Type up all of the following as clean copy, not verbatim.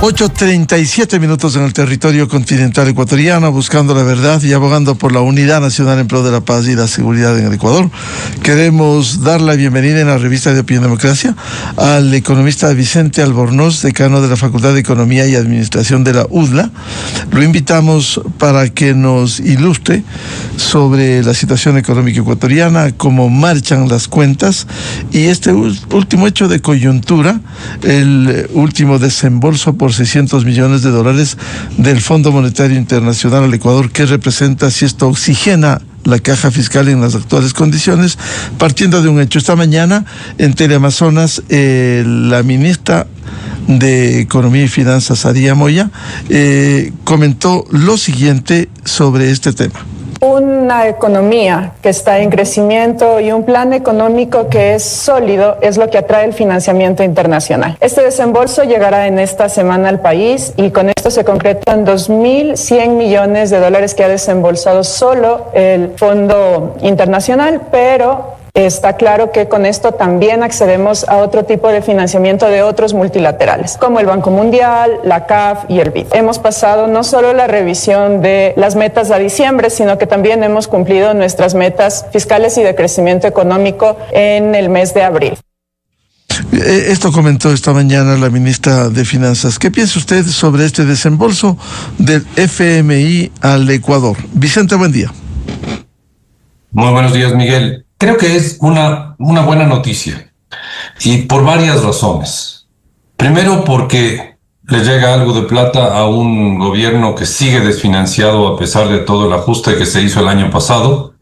8:37 en el territorio continental ecuatoriano, buscando la verdad y abogando por la unidad nacional en pro de la paz y la seguridad en el Ecuador. Queremos dar la bienvenida en la revista de Opinión Democracia al economista Vicente Albornoz, decano de la Facultad de Economía y Administración de la UDLA. Lo invitamos para que nos ilustre sobre la situación económica ecuatoriana, cómo marchan las cuentas y este último hecho de coyuntura, el último desembolso por $600 millones del Fondo Monetario Internacional al Ecuador. ¿Qué representa si esto oxigena la caja fiscal en las actuales condiciones? Partiendo de un hecho, esta mañana en Teleamazonas la ministra de Economía y Finanzas, Sadia Moya, comentó lo siguiente sobre este tema. Una economía que está en crecimiento y un plan económico que es sólido es lo que atrae el financiamiento internacional. Este desembolso llegará en esta semana al país y con esto se concretan $2.100 millones que ha desembolsado solo el Fondo Internacional, pero está claro que con esto también accedemos a otro tipo de financiamiento de otros multilaterales, como el Banco Mundial, la CAF y el BID. Hemos pasado no solo la revisión de las metas a diciembre, sino que también hemos cumplido nuestras metas fiscales y de crecimiento económico en el mes de abril. Esto comentó esta mañana la ministra de Finanzas. ¿Qué piensa usted sobre este desembolso del FMI al Ecuador? Vicente, buen día. Muy buenos días, Miguel. Creo que es una buena noticia y por varias razones. Primero, porque le llega algo de plata a un gobierno que sigue desfinanciado a pesar de todo el ajuste que se hizo el año pasado.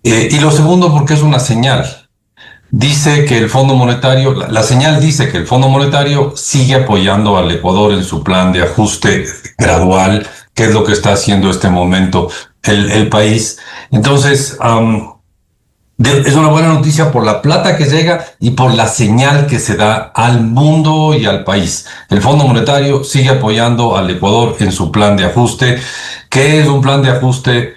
Y lo segundo, porque es una señal. Dice que el Fondo Monetario, la señal dice que el Fondo Monetario sigue apoyando al Ecuador en su plan de ajuste gradual, que es lo que está haciendo este momento el país. Entonces, es una buena noticia por la plata que llega y por la señal que se da al mundo y al país. El Fondo Monetario sigue apoyando al Ecuador en su plan de ajuste, que es un plan de ajuste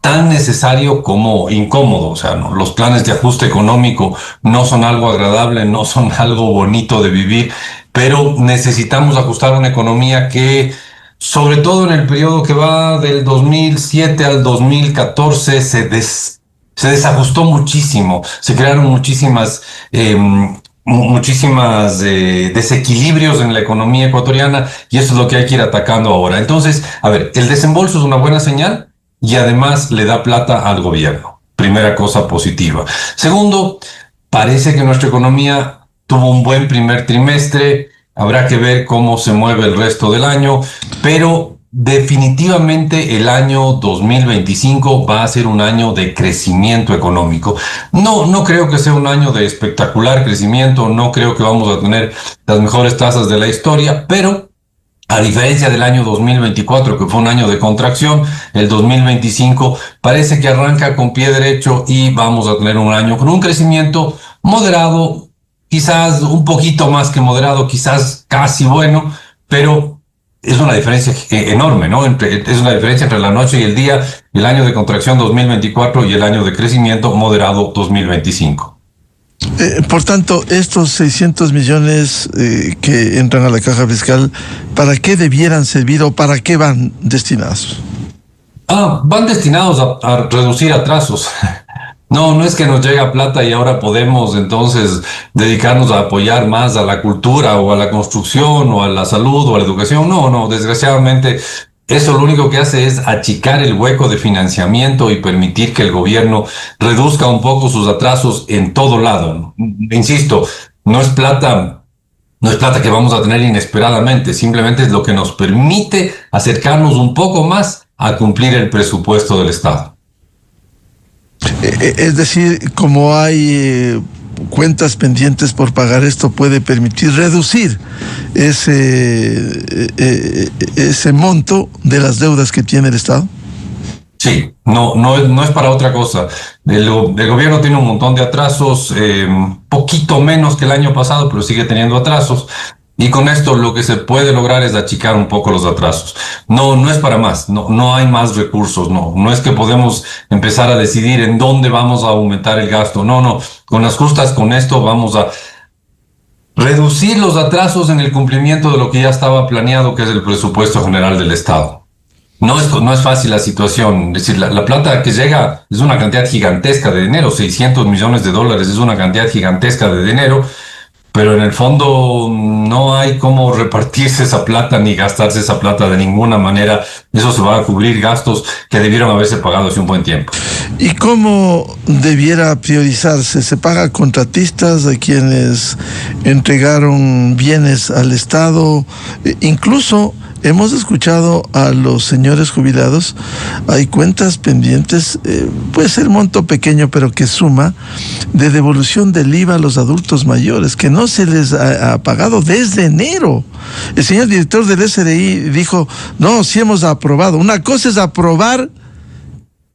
tan necesario como incómodo. O sea, ¿no? Los planes de ajuste económico no son algo agradable, no son algo bonito de vivir, pero necesitamos ajustar una economía que, sobre todo en el periodo que va del 2007 al 2014, se desajustó muchísimo, se crearon muchísimas desequilibrios en la economía ecuatoriana y eso es lo que hay que ir atacando ahora. Entonces, a ver, el desembolso es una buena señal y además le da plata al gobierno. Primera cosa positiva. Segundo, parece que nuestra economía tuvo un buen primer trimestre, habrá que ver cómo se mueve el resto del año, pero definitivamente el año 2025 va a ser un año de crecimiento económico. No creo que sea un año de espectacular crecimiento, no creo que vamos a tener las mejores tasas de la historia, pero a diferencia del año 2024, que fue un año de contracción, el 2025 parece que arranca con pie derecho y vamos a tener un año con un crecimiento moderado, quizás un poquito más que moderado, quizás casi bueno, pero es una diferencia enorme, ¿no? Es una diferencia entre la noche y el día, el año de contracción 2024 y el año de crecimiento moderado 2025. Por tanto, estos 600 millones que entran a la caja fiscal, ¿para qué debieran servir o para qué van destinados? Van destinados a reducir atrasos. No es que nos llega plata y ahora podemos entonces dedicarnos a apoyar más a la cultura o a la construcción o a la salud o a la educación. No, desgraciadamente eso lo único que hace es achicar el hueco de financiamiento y permitir que el gobierno reduzca un poco sus atrasos en todo lado. Insisto, no es plata que vamos a tener inesperadamente, simplemente es lo que nos permite acercarnos un poco más a cumplir el presupuesto del Estado. Es decir, como hay cuentas pendientes por pagar, esto puede permitir reducir ese monto de las deudas que tiene el Estado. Sí, no es para otra cosa. El gobierno tiene un montón de atrasos, poquito menos que el año pasado, pero sigue teniendo atrasos. Y con esto lo que se puede lograr es achicar un poco los atrasos. No es para más, no hay más recursos, no es que podemos empezar a decidir en dónde vamos a aumentar el gasto, no. Con las justas, con esto vamos a reducir los atrasos en el cumplimiento de lo que ya estaba planeado, que es el presupuesto general del Estado. No es fácil la situación. Es decir, la plata que llega es una cantidad gigantesca de dinero, $600 millones, es una cantidad gigantesca de dinero, pero en el fondo no hay cómo repartirse esa plata ni gastarse esa plata de ninguna manera. Eso se va a cubrir gastos que debieron haberse pagado hace un buen tiempo. ¿Y cómo debiera priorizarse? ¿Se paga a contratistas, a quienes entregaron bienes al Estado? Incluso hemos escuchado a los señores jubilados, hay cuentas pendientes, puede ser monto pequeño, pero que suma, de devolución del IVA a los adultos mayores, que no se les ha pagado desde enero. El señor director del SRI dijo, no, sí hemos aprobado. Una cosa es aprobar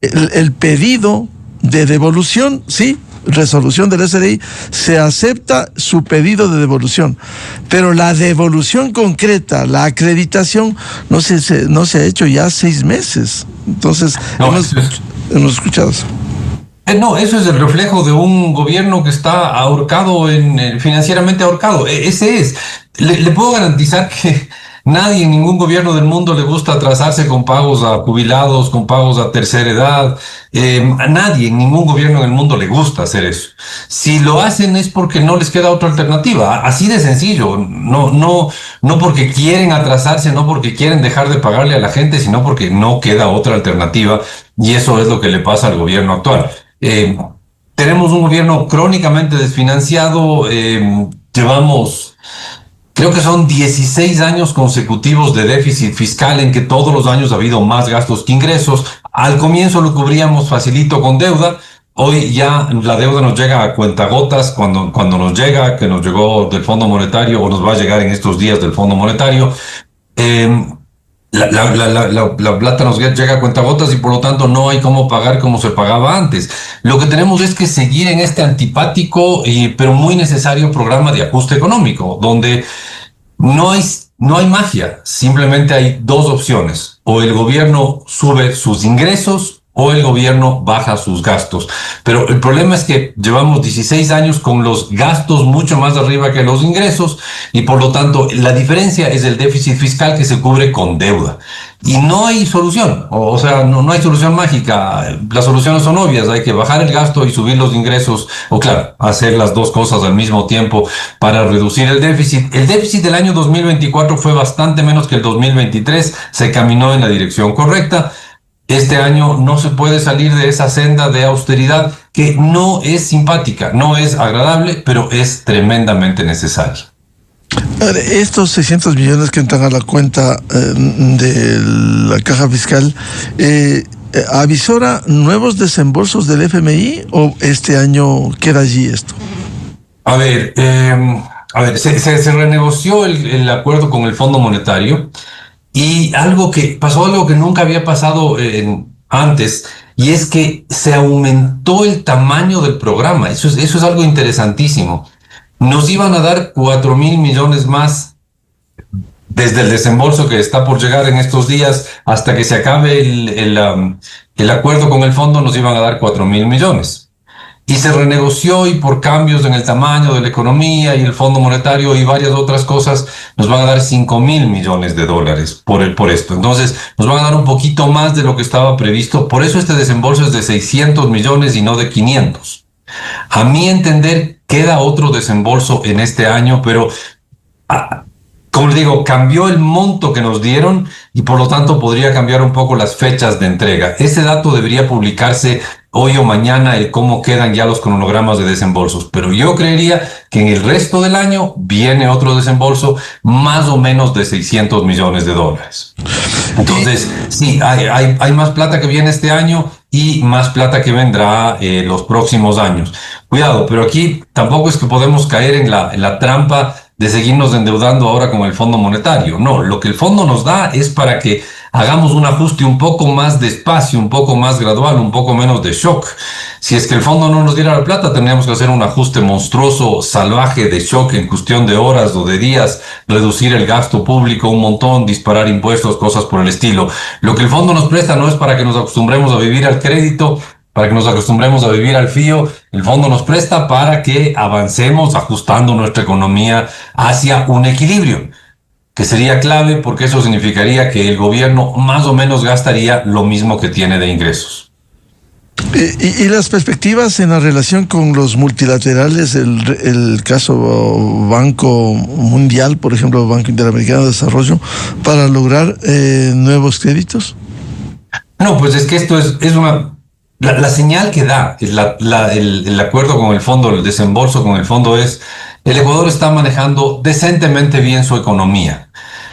el pedido de devolución, sí, resolución del SRI, se acepta su pedido de devolución, pero la devolución concreta, la acreditación, no se ha hecho ya 6 meses. Entonces, hemos escuchado eso. No, eso es el reflejo de un gobierno que está ahorcado, financieramente ahorcado. Ese es. Le puedo garantizar que nadie en ningún gobierno del mundo le gusta atrasarse con pagos a jubilados, con pagos a tercera edad. A nadie en ningún gobierno del mundo le gusta hacer eso. Si lo hacen es porque no les queda otra alternativa. Así de sencillo. No porque quieren atrasarse, no porque quieren dejar de pagarle a la gente, sino porque no queda otra alternativa. Y eso es lo que le pasa al gobierno actual. Tenemos un gobierno crónicamente desfinanciado. Llevamos... Creo que son 16 años consecutivos de déficit fiscal en que todos los años ha habido más gastos que ingresos. Al comienzo lo cubríamos facilito con deuda. Hoy ya la deuda nos llega a cuentagotas cuando nos llega, que nos llegó del Fondo Monetario o nos va a llegar en estos días del Fondo Monetario. La plata nos llega a cuentagotas y por lo tanto no hay cómo pagar como se pagaba antes. Lo que tenemos es que seguir en este antipático pero muy necesario programa de ajuste económico, donde no hay magia, simplemente hay dos opciones: o el gobierno sube sus ingresos o el gobierno baja sus gastos. Pero el problema es que llevamos 16 años con los gastos mucho más arriba que los ingresos y por lo tanto la diferencia es el déficit fiscal que se cubre con deuda. Y no hay solución, o sea, no hay solución mágica. Las soluciones son obvias: hay que bajar el gasto y subir los ingresos, o claro, hacer las dos cosas al mismo tiempo para reducir el déficit. El déficit del año 2024 fue bastante menos que el 2023, se caminó en la dirección correcta. Este año no se puede salir de esa senda de austeridad que no es simpática, no es agradable, pero es tremendamente necesaria. Estos 600 millones que entran a la cuenta de la caja fiscal, ¿avisora nuevos desembolsos del FMI o este año queda allí esto? A ver, se renegoció el acuerdo con el Fondo Monetario. Y pasó algo que nunca había pasado antes, y es que se aumentó el tamaño del programa. Eso es algo interesantísimo. Nos iban a dar 4.000 millones más desde el desembolso que está por llegar en estos días hasta que se acabe el acuerdo con el fondo. Nos iban a dar 4.000 millones. Y se renegoció, y por cambios en el tamaño de la economía y el Fondo Monetario y varias otras cosas, nos van a dar $5.000 millones por esto. Entonces, nos van a dar un poquito más de lo que estaba previsto. Por eso este desembolso es de 600 millones y no de 500. A mi entender, queda otro desembolso en este año, pero... como le digo, cambió el monto que nos dieron y por lo tanto podría cambiar un poco las fechas de entrega. Ese dato debería publicarse hoy o mañana, el cómo quedan ya los cronogramas de desembolsos. Pero yo creería que en el resto del año viene otro desembolso más o menos de $600 millones. Entonces, sí, hay más plata que viene este año y más plata que vendrá los próximos años. Cuidado, pero aquí tampoco es que podemos caer en la trampa de seguirnos endeudando ahora con el Fondo Monetario. No, lo que el fondo nos da es para que hagamos un ajuste un poco más despacio, un poco más gradual, un poco menos de shock. Si es que el fondo no nos diera la plata, tendríamos que hacer un ajuste monstruoso, salvaje, de shock en cuestión de horas o de días, reducir el gasto público un montón, disparar impuestos, cosas por el estilo. Lo que el fondo nos presta no es para que nos acostumbremos a vivir al crédito, para que nos acostumbremos a vivir al fío. El fondo nos presta para que avancemos ajustando nuestra economía hacia un equilibrio, que sería clave porque eso significaría que el gobierno más o menos gastaría lo mismo que tiene de ingresos. Y las perspectivas en la relación con los multilaterales, el caso Banco Mundial, por ejemplo, Banco Interamericano de Desarrollo, para lograr nuevos créditos. No, pues es que esto es una... La señal que da el acuerdo con el fondo, el desembolso con el fondo es: el Ecuador está manejando decentemente bien su economía.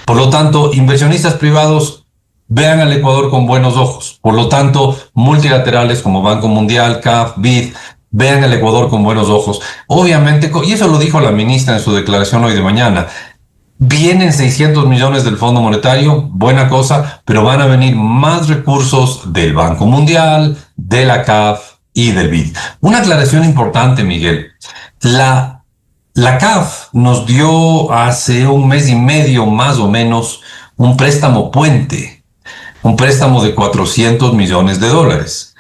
Por lo tanto, inversionistas privados vean al Ecuador con buenos ojos. Por lo tanto, multilaterales como Banco Mundial, CAF, BID, vean al Ecuador con buenos ojos. Obviamente, y eso lo dijo la ministra en su declaración hoy de mañana, vienen 600 millones del Fondo Monetario, buena cosa, pero van a venir más recursos del Banco Mundial, de la CAF y del BID. Una aclaración importante, Miguel. La CAF nos dio hace un mes y medio más o menos un préstamo puente, un préstamo de $400 millones.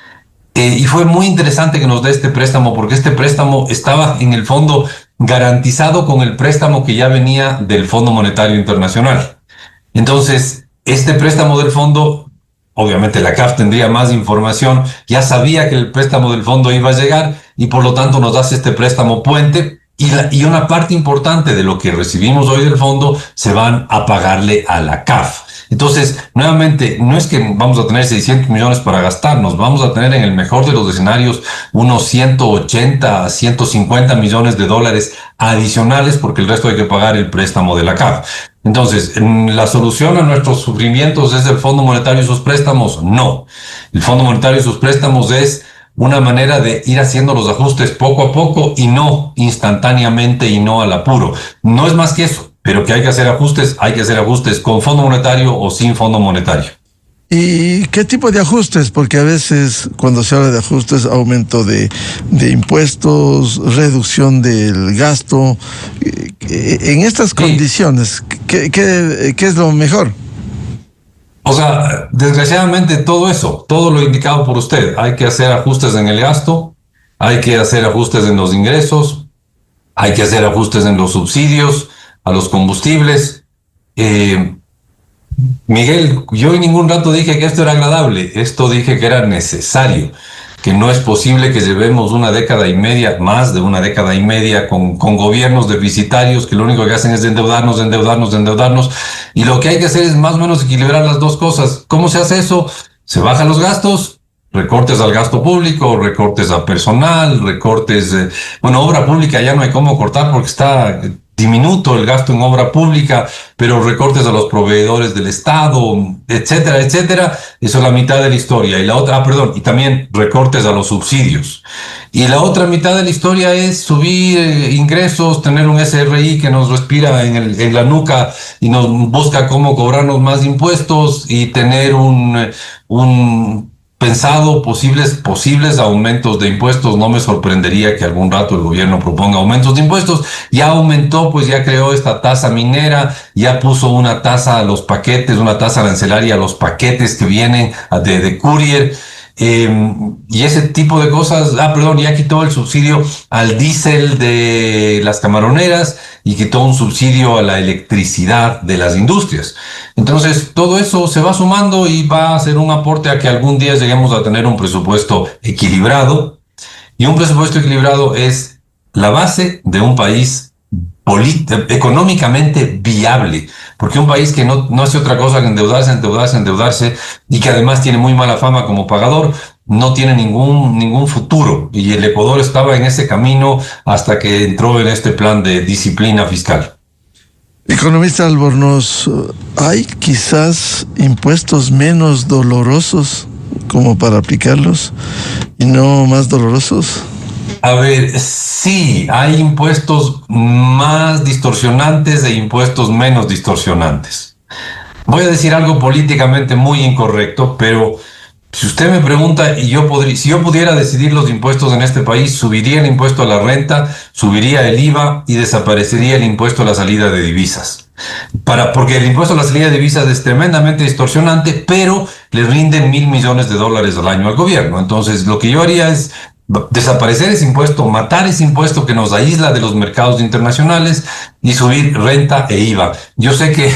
Y fue muy interesante que nos dé este préstamo, porque este préstamo estaba en el fondo garantizado con el préstamo que ya venía del Fondo Monetario Internacional. Entonces, este préstamo del fondo, obviamente la CAF tendría más información, ya sabía que el préstamo del fondo iba a llegar y por lo tanto nos hace este préstamo puente. Y una parte importante de lo que recibimos hoy del fondo se van a pagarle a la CAF. Entonces, nuevamente, no es que vamos a tener 600 millones para gastarnos, vamos a tener en el mejor de los escenarios unos 180 a 150 millones de dólares adicionales, porque el resto hay que pagar el préstamo de la CAF. Entonces, ¿la solución a nuestros sufrimientos es el Fondo Monetario y sus préstamos? No. El Fondo Monetario y sus préstamos es una manera de ir haciendo los ajustes poco a poco y no instantáneamente y no al apuro. No es más que eso. Pero que hay que hacer ajustes con Fondo Monetario o sin Fondo Monetario. ¿Y qué tipo de ajustes? Porque a veces cuando se habla de ajustes, aumento de impuestos, reducción del gasto. En estas condiciones, ¿qué es lo mejor? O sea, desgraciadamente todo lo indicado por usted. Hay que hacer ajustes en el gasto, hay que hacer ajustes en los ingresos, hay que hacer ajustes en los subsidios a los combustibles. Miguel, yo en ningún rato dije que esto era agradable, esto dije que era necesario, que no es posible que llevemos una década y media, más de una década y media, con gobiernos deficitarios que lo único que hacen es endeudarnos, y lo que hay que hacer es más o menos equilibrar las dos cosas. ¿Cómo se hace eso? Se bajan los gastos, recortes al gasto público, recortes a personal, recortes... obra pública ya no hay cómo cortar porque está diminuto el gasto en obra pública, pero recortes a los proveedores del Estado, etcétera, etcétera. Eso es la mitad de la historia. Y la otra, y también recortes a los subsidios. Y la otra mitad de la historia es subir ingresos, tener un SRI que nos respira en la nuca y nos busca cómo cobrarnos más impuestos y tener un pensado posibles aumentos de impuestos. No me sorprendería que algún rato el gobierno proponga aumentos de impuestos. Ya aumentó, pues ya creó esta tasa minera, ya puso una tasa a los paquetes, una tasa arancelaria a los paquetes que vienen de courier. Y ese tipo de cosas. Ya quitó el subsidio al diésel de las camaroneras y quitó un subsidio a la electricidad de las industrias. Entonces, todo eso se va sumando y va a ser un aporte a que algún día lleguemos a tener un presupuesto equilibrado. Y un presupuesto equilibrado es la base de un país económicamente viable, porque un país que no hace otra cosa que endeudarse, y que además tiene muy mala fama como pagador, no tiene ningún futuro. Y el Ecuador estaba en ese camino hasta que entró en este plan de disciplina fiscal. Economista Albornoz, ¿hay quizás impuestos menos dolorosos como para aplicarlos y no más dolorosos? A ver, sí, hay impuestos más distorsionantes e impuestos menos distorsionantes. Voy a decir algo políticamente muy incorrecto, pero si usted me pregunta y si yo pudiera decidir los impuestos en este país, subiría el impuesto a la renta, subiría el IVA y desaparecería el impuesto a la salida de divisas. porque el impuesto a la salida de divisas es tremendamente distorsionante, pero le rinden $1.000 millones al año al gobierno. Entonces, lo que yo haría es desaparecer ese impuesto, matar ese impuesto que nos aísla de los mercados internacionales y subir renta e IVA. Yo sé que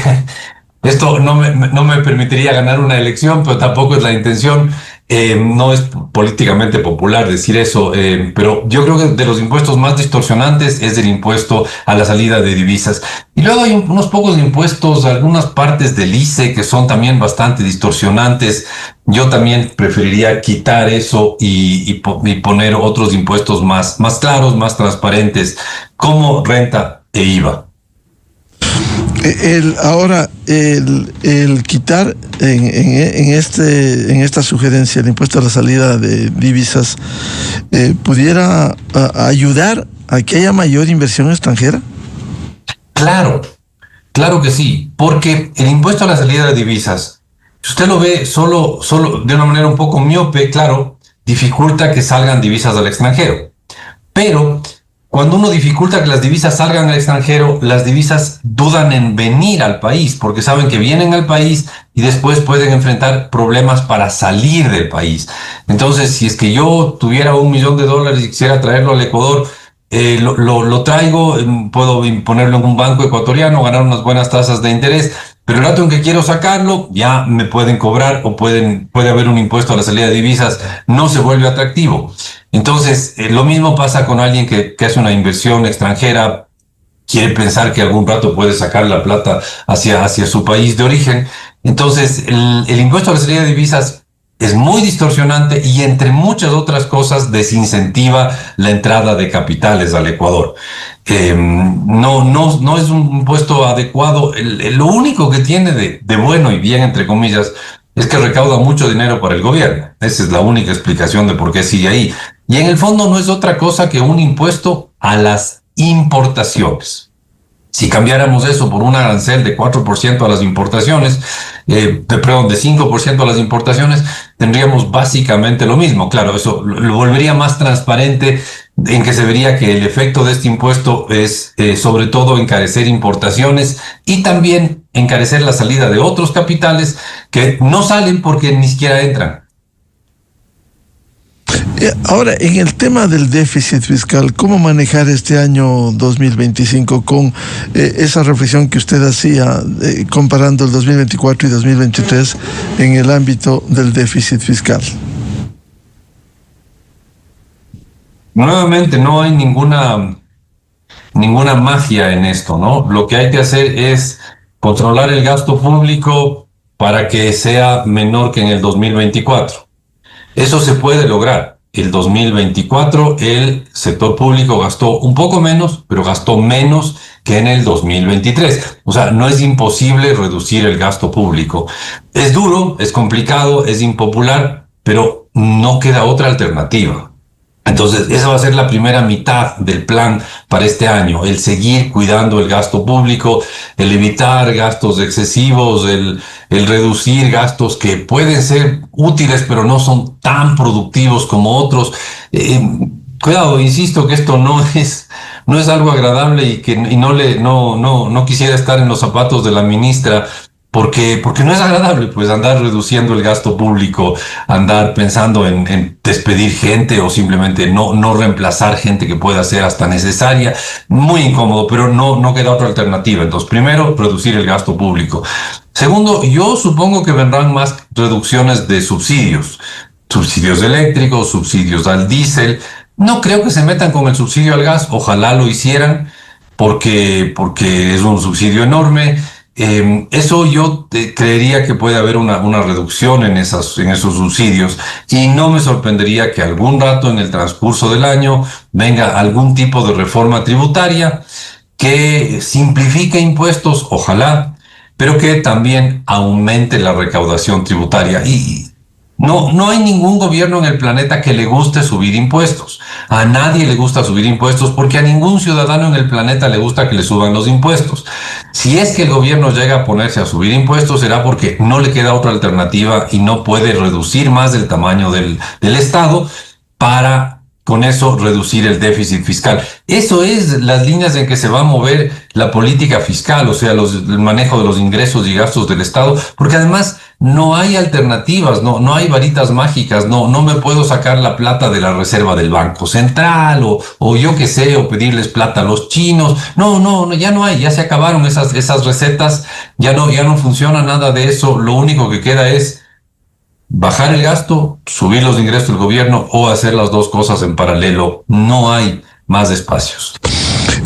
esto no me permitiría ganar una elección, pero tampoco es la intención. No es políticamente popular decir eso, pero yo creo que de los impuestos más distorsionantes es el impuesto a la salida de divisas. Y luego hay unos pocos impuestos, algunas partes del ICE que son también bastante distorsionantes. Yo también preferiría quitar eso y poner otros impuestos más claros, más transparentes, como renta e IVA. El quitar en esta sugerencia el impuesto a la salida de divisas pudiera ayudar a que haya mayor inversión extranjera. Claro que sí, porque el impuesto a la salida de divisas, si usted lo ve solo de una manera un poco miope, claro, dificulta que salgan divisas al extranjero. Pero cuando uno dificulta que las divisas salgan al extranjero, las divisas dudan en venir al país, porque saben que vienen al país y después pueden enfrentar problemas para salir del país. Entonces, si es que yo tuviera $1 millón y quisiera traerlo al Ecuador, lo traigo, puedo ponerlo en un banco ecuatoriano, ganar unas buenas tasas de interés, pero el rato en que quiero sacarlo, ya me pueden cobrar o puede haber un impuesto a la salida de divisas, no se vuelve atractivo. Entonces, lo mismo pasa con alguien que hace una inversión extranjera, quiere pensar que algún rato puede sacar la plata hacia su país de origen. Entonces, el impuesto a la salida de divisas es muy distorsionante y, entre muchas otras cosas, desincentiva la entrada de capitales al Ecuador. No es un impuesto adecuado. Lo único que tiene de bueno y bien, entre comillas, es que recauda mucho dinero para el gobierno. Esa es la única explicación de por qué sigue ahí. Y en el fondo no es otra cosa que un impuesto a las importaciones. Si cambiáramos eso por un arancel de 4% a las importaciones, de 5% a las importaciones, tendríamos básicamente lo mismo. Claro, eso lo volvería más transparente, en que se vería que el efecto de este impuesto es sobre todo encarecer importaciones y también encarecer la salida de otros capitales que no salen porque ni siquiera entran. Ahora, en el tema del déficit fiscal, ¿cómo manejar este año 2025 con esa reflexión que usted hacía comparando el 2024 y 2023 en el ámbito del déficit fiscal? Nuevamente, no hay ninguna magia en esto, ¿no? Lo que hay que hacer es controlar el gasto público para que sea menor que en el 2024. Eso se puede lograr. El 2024 el sector público gastó un poco menos, pero gastó menos que en el 2023. O sea, no es imposible reducir el gasto público. Es duro, es complicado, es impopular, pero no queda otra alternativa. Entonces, esa va a ser la primera mitad del plan para este año, el seguir cuidando el gasto público, el evitar gastos excesivos, el reducir gastos que pueden ser útiles, pero no son tan productivos como otros. Cuidado, insisto que esto no es algo agradable y no quisiera estar en los zapatos de la ministra, porque no es agradable pues andar reduciendo el gasto público, andar pensando en despedir gente o simplemente no reemplazar gente que pueda ser hasta necesaria. Muy incómodo, pero no queda otra alternativa. Entonces, primero, reducir el gasto público. Segundo, yo supongo que vendrán más reducciones de subsidios eléctricos, subsidios al diésel. No creo que se metan con el subsidio al gas, ojalá lo hicieran, porque es un subsidio enorme. Eso yo creería que puede haber una reducción en esos subsidios, y no me sorprendería que algún rato en el transcurso del año venga algún tipo de reforma tributaria que simplifique impuestos, ojalá, pero que también aumente la recaudación tributaria. Y no hay ningún gobierno en el planeta que le guste subir impuestos. A nadie le gusta subir impuestos, porque a ningún ciudadano en el planeta le gusta que le suban los impuestos. Si es que el gobierno llega a ponerse a subir impuestos, será porque no le queda otra alternativa y no puede reducir más el tamaño del Estado para con eso reducir el déficit fiscal. Eso es las líneas en que se va a mover la política fiscal, o sea, el manejo de los ingresos y gastos del Estado, porque además no hay alternativas, no hay varitas mágicas, no me puedo sacar la plata de la reserva del Banco Central o yo qué sé, o pedirles plata a los chinos. No, ya no hay, ya se acabaron esas recetas, ya no funciona nada de eso. Lo único que queda es bajar el gasto, subir los ingresos del gobierno o hacer las dos cosas en paralelo. No hay más espacios.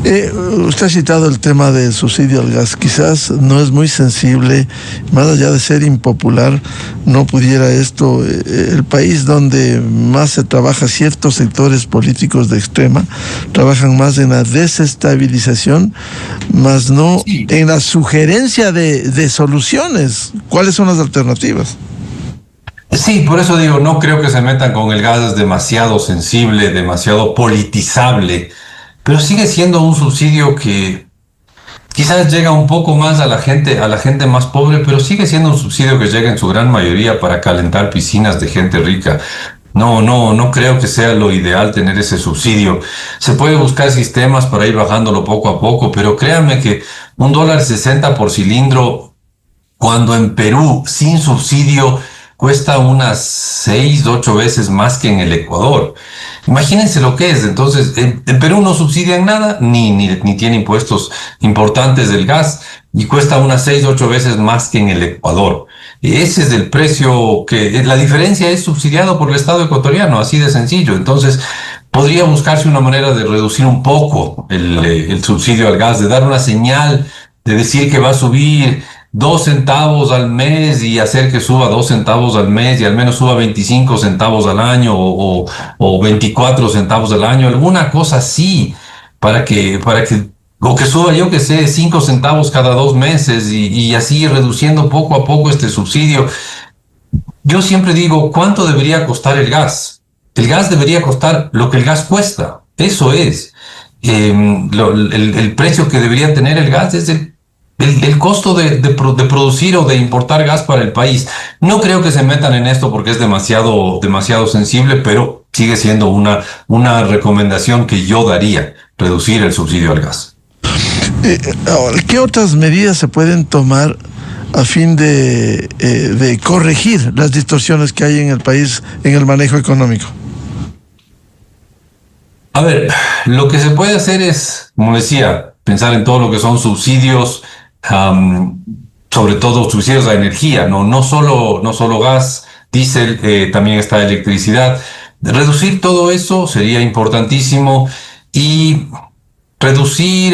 Usted ha citado el tema del subsidio al gas. Quizás no es muy sensible, más allá de ser impopular, no pudiera esto, el país donde más se trabaja, ciertos sectores políticos de extrema, trabajan más en la desestabilización, más no en la sugerencia de soluciones. ¿Cuáles son las alternativas? Sí, por eso digo, no creo que se metan con el gas, es demasiado sensible, demasiado politizable, pero sigue siendo un subsidio que quizás llega un poco más a la gente más pobre, pero sigue siendo un subsidio que llega en su gran mayoría para calentar piscinas de gente rica. No creo que sea lo ideal tener ese subsidio. Se puede buscar sistemas para ir bajándolo poco a poco, pero créanme que $1.60 por cilindro, cuando en Perú, sin subsidio, cuesta unas 6, 8 veces más que en el Ecuador. Imagínense lo que es. Entonces, en Perú no subsidian nada, ni tiene impuestos importantes del gas, y cuesta unas 6, 8 veces más que en el Ecuador. Ese es el precio la diferencia es subsidiado por el Estado ecuatoriano, así de sencillo. Entonces, podría buscarse una manera de reducir un poco el subsidio al gas, de dar una señal, de decir que va a subir 2 centavos al mes y hacer que suba 2 centavos al mes y al menos suba 25 centavos al año o 24 centavos al año, alguna cosa así, para que o que suba, yo que sé, 5 centavos cada 2 meses y así reduciendo poco a poco este subsidio. Yo siempre digo, ¿cuánto debería costar el gas? El gas debería costar lo que el gas cuesta. Eso es. El precio que debería tener el gas es el costo de producir o de importar gas para el país. No creo que se metan en esto porque es demasiado sensible, pero sigue siendo una recomendación que yo daría, reducir el subsidio al gas. ¿Qué otras medidas se pueden tomar a fin de corregir las distorsiones que hay en el país en el manejo económico? A ver, lo que se puede hacer es, como decía, pensar en todo lo que son subsidios, sobre todo subsidios a energía, no solo gas, diésel, también está electricidad. Reducir todo eso sería importantísimo y reducir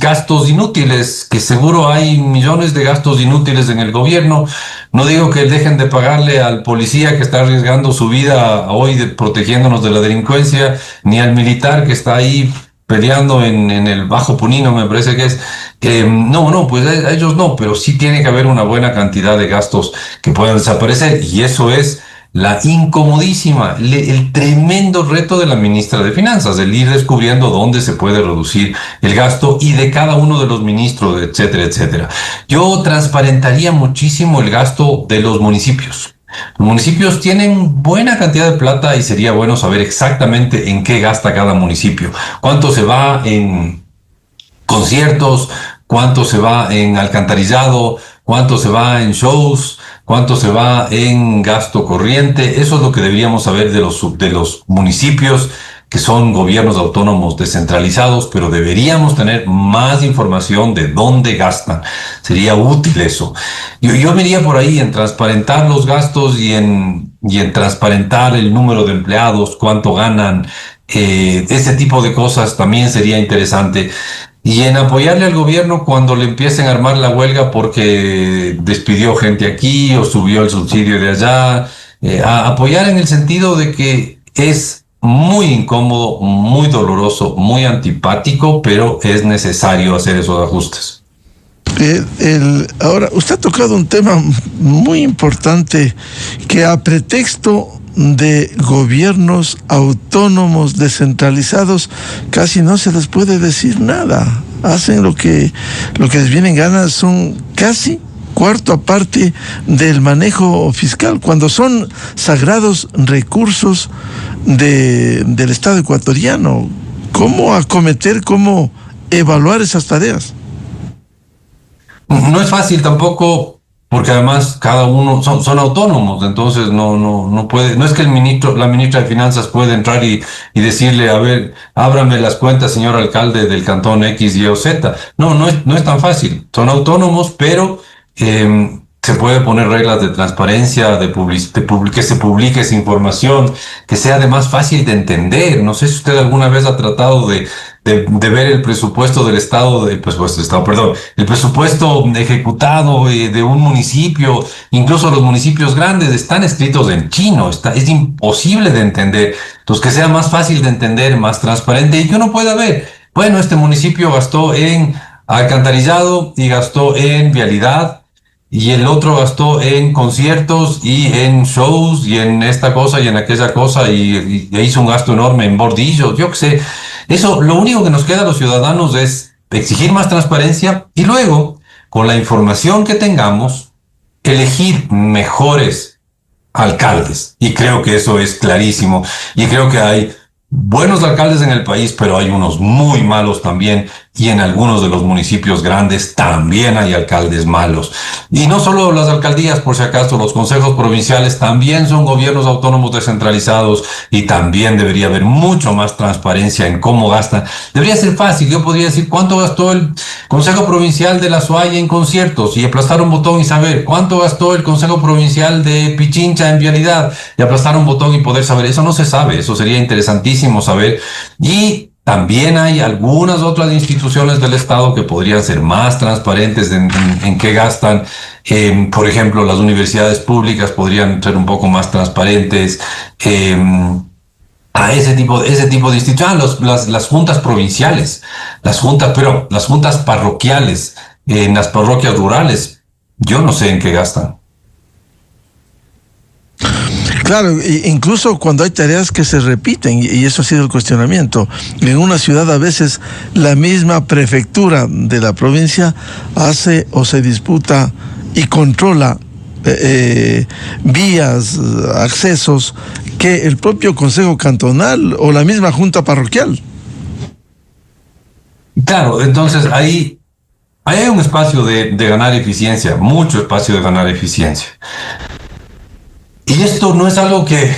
gastos inútiles, que seguro hay millones de gastos inútiles en el gobierno. No digo que dejen de pagarle al policía que está arriesgando su vida hoy protegiéndonos de la delincuencia, ni al militar que está ahí peleando en el Bajo Punino, me parece que es. Pues a ellos no, pero sí tiene que haber una buena cantidad de gastos que puedan desaparecer, y eso es la incomodísima, el tremendo reto de la ministra de Finanzas, el ir descubriendo dónde se puede reducir el gasto y de cada uno de los ministros, etcétera, etcétera. Yo transparentaría muchísimo el gasto de los municipios. Los municipios tienen buena cantidad de plata y sería bueno saber exactamente en qué gasta cada municipio. Cuánto se va en conciertos, cuánto se va en alcantarillado, cuánto se va en shows, cuánto se va en gasto corriente. Eso es lo que deberíamos saber de los municipios, que son gobiernos autónomos descentralizados, pero deberíamos tener más información de dónde gastan. Sería útil eso. Yo me iría por ahí en transparentar los gastos y en transparentar el número de empleados, cuánto ganan, ese tipo de cosas también sería interesante. Y en apoyarle al gobierno cuando le empiecen a armar la huelga porque despidió gente aquí o subió el subsidio de allá. A apoyar en el sentido de que es muy incómodo, muy doloroso, muy antipático, pero es necesario hacer esos ajustes. Ahora, usted ha tocado un tema muy importante que a pretexto de gobiernos autónomos descentralizados casi no se les puede decir nada. Hacen lo que les viene en ganas, son casi cuarta parte del manejo fiscal, cuando son sagrados recursos del Estado ecuatoriano. ¿Cómo acometer, cómo evaluar esas tareas? No es fácil tampoco, porque además cada uno son autónomos, entonces no puede, no es que la ministra de Finanzas puede entrar y decirle, a ver, ábrame las cuentas, señor alcalde del cantón X, Y o Z. No es tan fácil. Son autónomos, pero se puede poner reglas de transparencia, que se publique esa información, que sea además fácil de entender. No sé si usted alguna vez ha tratado de ver el presupuesto del Estado, el presupuesto ejecutado de un municipio. Incluso los municipios grandes están escritos en chino, es imposible de entender. Entonces, que sea más fácil de entender, más transparente, y que uno pueda ver, bueno, este municipio gastó en alcantarillado y gastó en vialidad, y el otro gastó en conciertos y en shows y en esta cosa y en aquella cosa, y hizo un gasto enorme en bordillos, yo qué sé. Eso, lo único que nos queda a los ciudadanos es exigir más transparencia y luego, con la información que tengamos, elegir mejores alcaldes. Y creo que eso es clarísimo. Y creo que hay buenos alcaldes en el país, pero hay unos muy malos también, y en algunos de los municipios grandes también hay alcaldes malos. Y no solo las alcaldías, por si acaso, los consejos provinciales también son gobiernos autónomos descentralizados, y también debería haber mucho más transparencia en cómo gastan. Debería ser fácil. Yo podría decir cuánto gastó el Consejo Provincial de La Suaya en conciertos y aplastar un botón y saber cuánto gastó el Consejo Provincial de Pichincha en vialidad y aplastar un botón y poder saber. Eso no se sabe. Eso sería interesantísimo saber. Y también hay algunas otras instituciones del Estado que podrían ser más transparentes en qué gastan. Por ejemplo, las universidades públicas podrían ser un poco más transparentes. A ese tipo de instituciones, las juntas provinciales, las juntas parroquiales, en las parroquias rurales, yo no sé en qué gastan. Claro, incluso cuando hay tareas que se repiten, y eso ha sido el cuestionamiento. En una ciudad a veces la misma prefectura de la provincia hace o se disputa y controla vías, accesos, que el propio Consejo Cantonal o la misma Junta Parroquial. Claro, entonces ahí hay un espacio de ganar eficiencia, mucho espacio de ganar eficiencia. Y esto no es algo que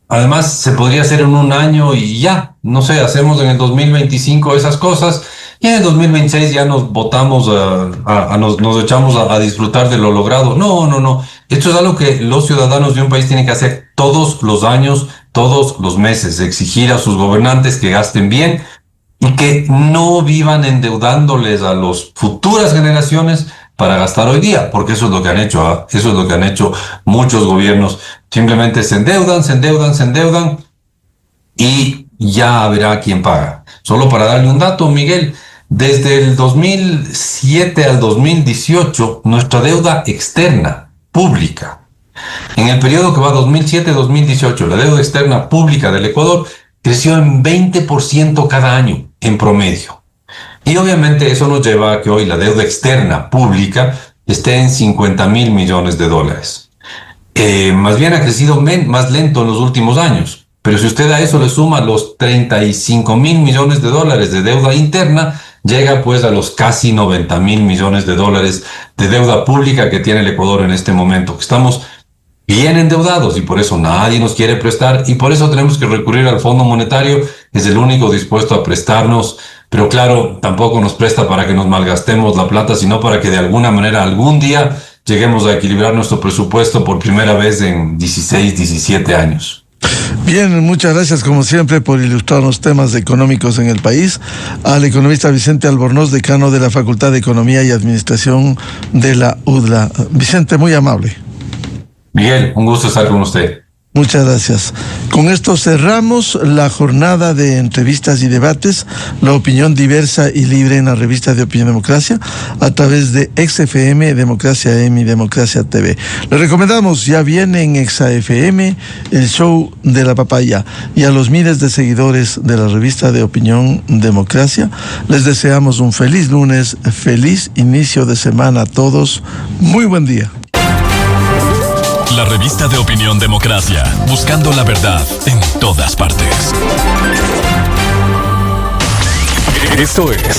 además se podría hacer en un año y ya, no sé, hacemos en el 2025 esas cosas y en el 2026 ya nos botamos, nos echamos a disfrutar de lo logrado. No. Esto es algo que los ciudadanos de un país tienen que hacer todos los años, todos los meses, exigir a sus gobernantes que gasten bien y que no vivan endeudándoles a las futuras generaciones para gastar hoy día, porque eso es lo que han hecho, eso es lo que han hecho muchos gobiernos. Simplemente se endeudan y ya verá quién paga. Solo para darle un dato, Miguel, desde el 2007 al 2018, nuestra deuda externa pública, en el periodo que va 2007-2018, la deuda externa pública del Ecuador creció en 20% cada año en promedio. Y obviamente eso nos lleva a que hoy la deuda externa pública esté en 50.000 millones de dólares. Más bien ha crecido más lento en los últimos años. Pero si usted a eso le suma los 35.000 millones de dólares de deuda interna, llega pues a los casi 90.000 millones de dólares de deuda pública que tiene el Ecuador en este momento. Estamos bien endeudados y por eso nadie nos quiere prestar y por eso tenemos que recurrir al Fondo Monetario, que es el único dispuesto a prestarnos. Pero claro, tampoco nos presta para que nos malgastemos la plata, sino para que de alguna manera algún día lleguemos a equilibrar nuestro presupuesto por primera vez en 16, 17 años. Bien, muchas gracias como siempre por ilustrarnos temas económicos en el país. Al economista Vicente Albornoz, decano de la Facultad de Economía y Administración de la UDLA. Vicente, muy amable. Miguel, un gusto estar con usted. Muchas gracias. Con esto cerramos la jornada de entrevistas y debates, la opinión diversa y libre en la revista de Opinión Democracia, a través de XFM, Democracia M y Democracia TV. Le recomendamos, ya viene en XFM, el show de la papaya, y a los miles de seguidores de la revista de Opinión Democracia, les deseamos un feliz lunes, feliz inicio de semana a todos. Muy buen día. La revista de Opinión Democracia, buscando la verdad en todas partes. Esto es